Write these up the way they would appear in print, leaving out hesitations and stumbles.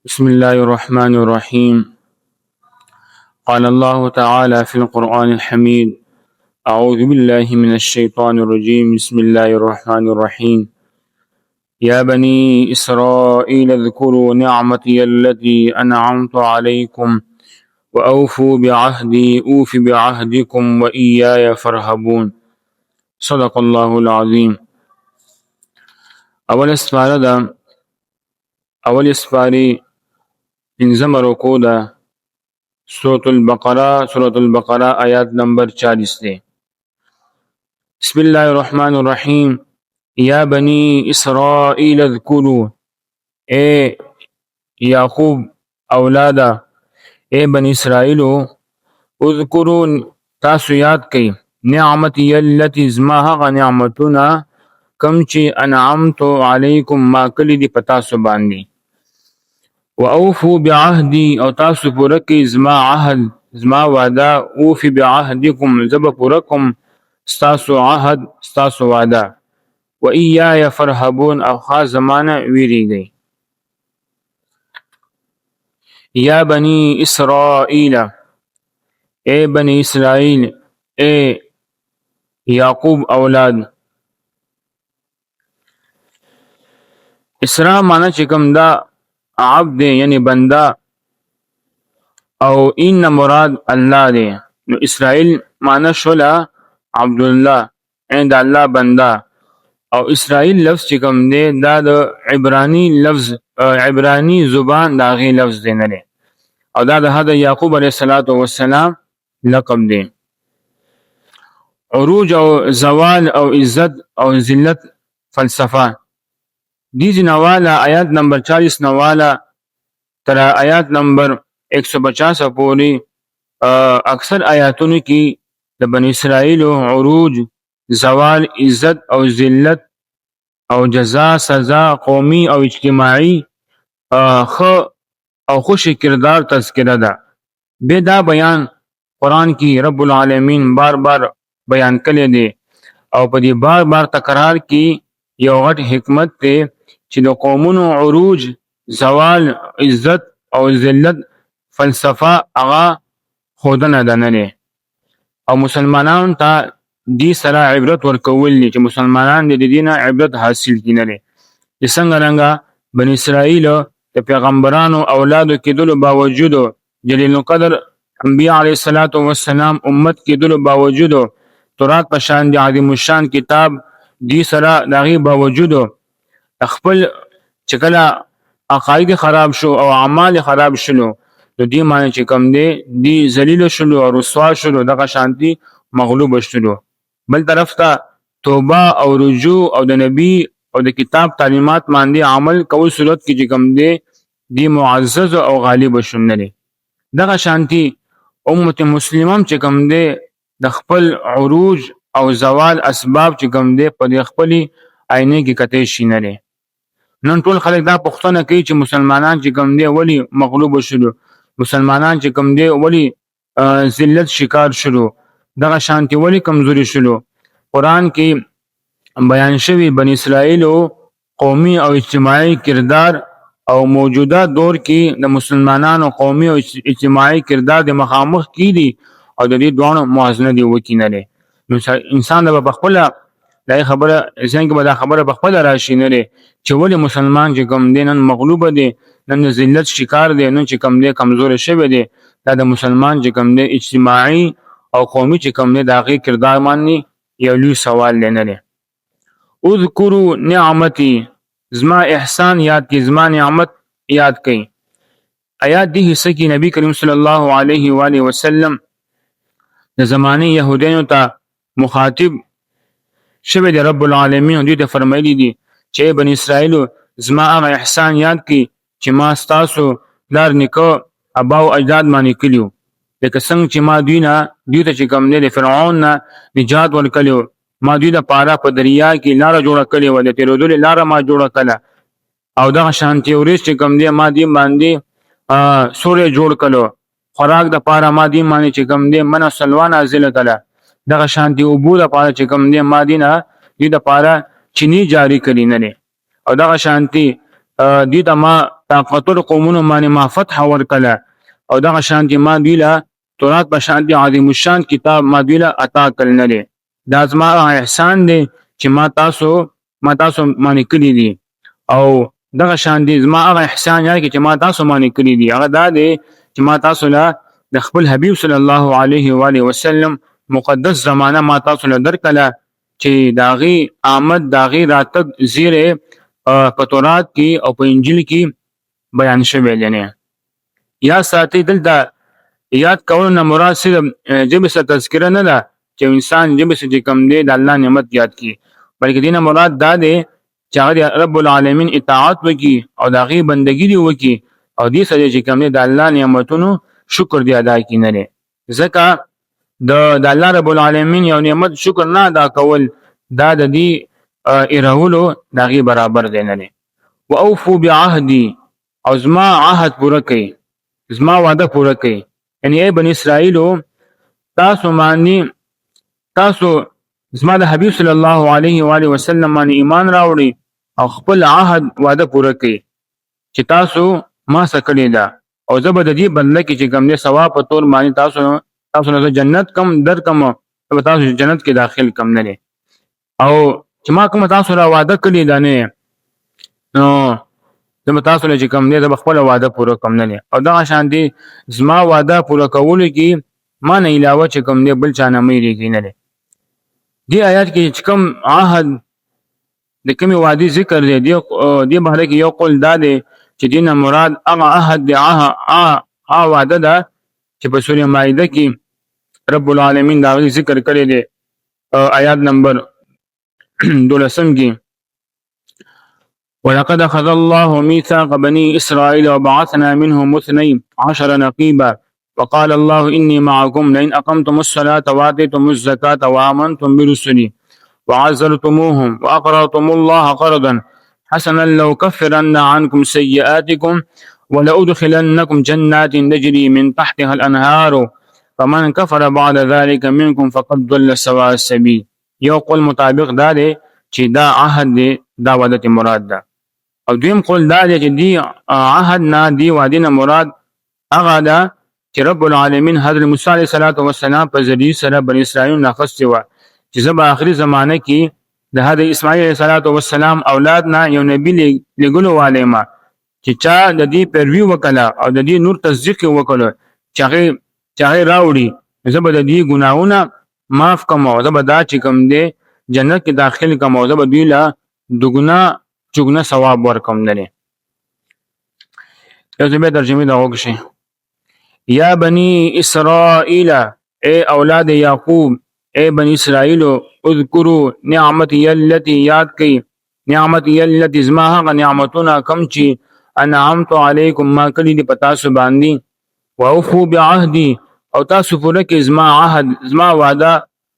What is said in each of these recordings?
بسم الله الرحمن الرحيم. قال الله تعالى في القرآن الحميد: أعوذ بالله من الشيطان الرجيم. بسم الله الرحمن الرحيم. يا بني إسرائيل اذكروا نعمتي التي أنعمت عليكم وأوفوا بعهدي أوف بعهدكم وإياي فارهبون. صدق الله العظيم. اول اسپاری پنځمه رکوع ده. سورة البقرة آیات نمبر 40 ده. بسم الله الرحمن الرحیم. یا بنی اسرائیل اذکروا، اے یعقوب اولادا، اے بنی اسرائیلو، اذکروا تاسو یاد کئ نعمتی التي زما هغه نعمتونه کم چې انعمت علیکم ما کلی دی پتاسو باندې. واوفوا بعهدی او تاسو پوره کئ زما عهد، زما وعده. اوفی بعهدکم زب پوره کوم ستاسو عهد، ستاسو وعده. وإياي فارهبون او خاص زمانه ویریږئ. یا بنی اسرائیل، اے بنی اسرائیل، اے یعقوب اولاد. اسراء معنی چې کوم دا عبد یعنی بنده، او ان مراد الله دی. نو اسرائیل معنی شولا عبدالله عند الله بنده. او اسرائیل لفظ چې کوم دی دا د عبرانی لفظ، عبرانی زبان دا غي لفظ دی نه دی، او دا د حضرت یعقوب علیه السلام لقب دی. عروج او زوال او عزت او ذلت فلسفه دیزی نوالا آیات نمبر 40 نوالا تر آیات نمبر 150 پوری اکثر آیاتونو کی د بنی اسرائیل عروج، زوال، عزت او ذلت او جزا، سزا قومی او اجتماعی او خوش کردار تذکرہ ده. بے دا بیان قرآن کی رب العالمین بار بار بیان کړی دی، او په دې بار بار تکرار کی یو غټ حکمت ته چې د قومونو عروج، زوال، عزت او ذلت فلسفه هغه خودنه ده نه. او مسلمانانو ته دې سره عبرت ورکول دي چې مسلمانان د دې نه عبرت حاصل کړي نه. د څنګه رنګه بنی اسرائیل د پیغمبرانو اولادو کېدلو باوجود، جلیل القدر انبیاء علیه السلام امت کېدلو باوجود، تورات په شان د عظیم الشان کتاب دې سره دغه باوجود خپل چې کله عقاید خراب شو او اعمال خراب شلو، نو دې معنی چې کوم دی ذلیل شلو او رسوا شلو، دغه شانتي مغلوب شلو. بل طرف ته توبه او رجوع او د نبی او د کتاب تعلیمات باندې عمل کول صورت کې چې کوم دی معزز او غالب شونه. دغه شانتي امت مسلمه چې کوم دی د خپل عروج او زوال اسباب چې کوم دی په خپل آینه کې کته شي نه. نن ټول خلک دا پوښتنه کوي چې مسلمانان چې کوم دی ولی مغلوب شلو، مسلمانان چې کوم دی ولی ذلت شکار شلو، دغه شانتي ولی کمزوري شلو. قرآن کې بیان شوی بنی اسرائیل قومي او اجتماعي کردار او موجوده دور کې د مسلمانانو قومي او اجتماعي کردار د مخامخ کی دي او د دې دوه موازنه دی وکینه. نو انسان د بخپل دا خبره څنګه به دا خبره بخپل راشي نه چې ولی مسلمان چې کوم دی نن مغلوب دی، نن ذلت شکار دی، نن چې کوم دی کمزور شوی دی. دا د مسلمان چې کوم دی اجتماعي او قومي چې کوم دی داغه کردار باندې یو لوی سوال لنه. اذکروا نعمتي، زما احسان یاد کی، زما نعمت یاد کئ. آیات دی حصہ کی نبی کریم صلی الله علیه و آله وسلم د زمانه يهودانو ته مخاطب شوی دی. رب العالمین دوی ته فرمایلی دي چې بنی اسرائیل زما هغه احسان یاد کی چې ما ستاسو لار نیکو ابا او اجداد باندې کلیو. لکه څنګه چې ما دوی ته چې کوم دی فرعون نه نجات ورکړو، ما دوی د پاره په دریا کې لار جوړه کړې و، د تیرودل لار ما جوړه کړه. او دغه شانتي ورس چې کوم دی ما دی باندې سورې جوړ کړو، خوراک د پاره ما دی باندې چې کوم دی من سلوان نازل کړه. دغه شانتي ابو د پاره چې کوم دی ما دی نه د پاره چینی جاری کړي نه دي او دغه شانتي دوی ته ما طاقتور قومونو باندې ما فتح ورکړه او دغه شانتي ما دوی له تورات په شانتي عظیم الشان کتاب ما دوی له عطا کړل نه دي دا زما احسان دی چې ما تاسو باندې کړی دي او دغه شانتي زما هغه احسان یا چې ما تاسو باندې کړی دي هغه دا دی چې ما تاسو له د خپل حبیب صلی الله علیه و آله وسلم مقدس زمانہ ما تاسو له درکله چې داغي آمد داغي راتګ زیره په تورات کې او په انجیل کې بیان شوی دی یا ساتي دلته یاد کول نه مراد صرف جبه څه تذکره نه ده چې انسان جبه څه کم دی د الله نعمت یاد کی بلکې دینه مراد دا دی چې هغه رب العالمین اطاعت وکي او داغي بندگی دی وکي او دې سره چې کم دی د الله نعمتونو شکر دی ادا کی نه ځکه د الله رب العالمین یو نعمت شکر نه ادا کول دا د دې ارهولو داغي برابر دی نه او اوفو بعهدی او زما عهد پوره کړئ زما وعده پوره کړئ یعنی ای بنی اسرائیلو تاسو زما د حبیب صلی الله علیه و آله وسلم باندې ایمان راوړئ او خپل عهد وعده پوره کړئ چې تاسو ما سکړی دا او زبر د دې بدله کې چې کوم نه ثواب په تور باندې تاسو نه جنت کم در کم او تاسو جنت کې داخل کم نه او چې ما کوم تاسو را وعده کړی دا نه نو زما تاسو له چې کوم نه د خپل وعده پوره کم نه او دا شان دي زما وعده پوره کول کې ما نه علاوه چې کوم نه بل چانه مې ریږي نه دی آیات کې چې کوم عهد د کومي وعده ذکر دی دی بهره کې یو قول دا دی چې دینه مراد هغه عهد دی وعده ده چې په سورې مائده کې رب العالمین دا ذکر کړی دی آیات نمبر 12 کې ولقد أخذ الله ميثاق بني إسرائيل وبعثنا منهم 12 نقيبا وقال الله إني معكم لئن أقمتم الصلاة وآتيتم الزكاة وآمنتم برسلي وعزرتموهم وأقرضتم الله قرضا حسنا لأكفرن عنكم سيئاتكم ولأدخلنكم جنات تجري من تحتها الأنهار فمن كفر بعد ذلك منكم فقد ضل سواء السبيل یو قول مطابق دا دی چې دا عهد دی دا وعده مراد ده او دویم قول دا دی چې دی عهد نه دی وعده نه مراد هغه ده چې رب العالمین حضرت موسی علیه السلام په ذریعہ سره بنی اسرائیل ناخسته و چې زبا آخري زمانه کې د حضرت اسماعیل علیه السلام اولاد نه یو نبی لګلو والے ما چې چا د دې پروي وکړه او د دې نور تصدیق وکړه چې راوړي زبا د دې ګناونه معاف کوم او زبا دا چې کوم دی جنت کې داخل کوم او زبا دوی لا دغنا ثواب ورکوم نه یو زبې ترجمه دا وکړي یا بنی اسرائیل اے اولاد یعقوب اے بنی اسرائیل اذکروا نعمتي التي یاد کئ نعمتي التي زما هغه نعمتونه کم چې انعمت علیکم ما کلی دی پتا سو باندې واوفوا بعهدی او تاسو پوره کې زما عهد زما وعده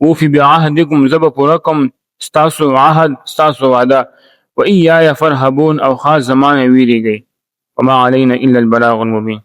اوفي بعهدکم زب پوره کوم تاسو عهد تاسو وعده و ایای فرحبون او خاص زمانه ویریږي وما علينا الا البلاغ المبين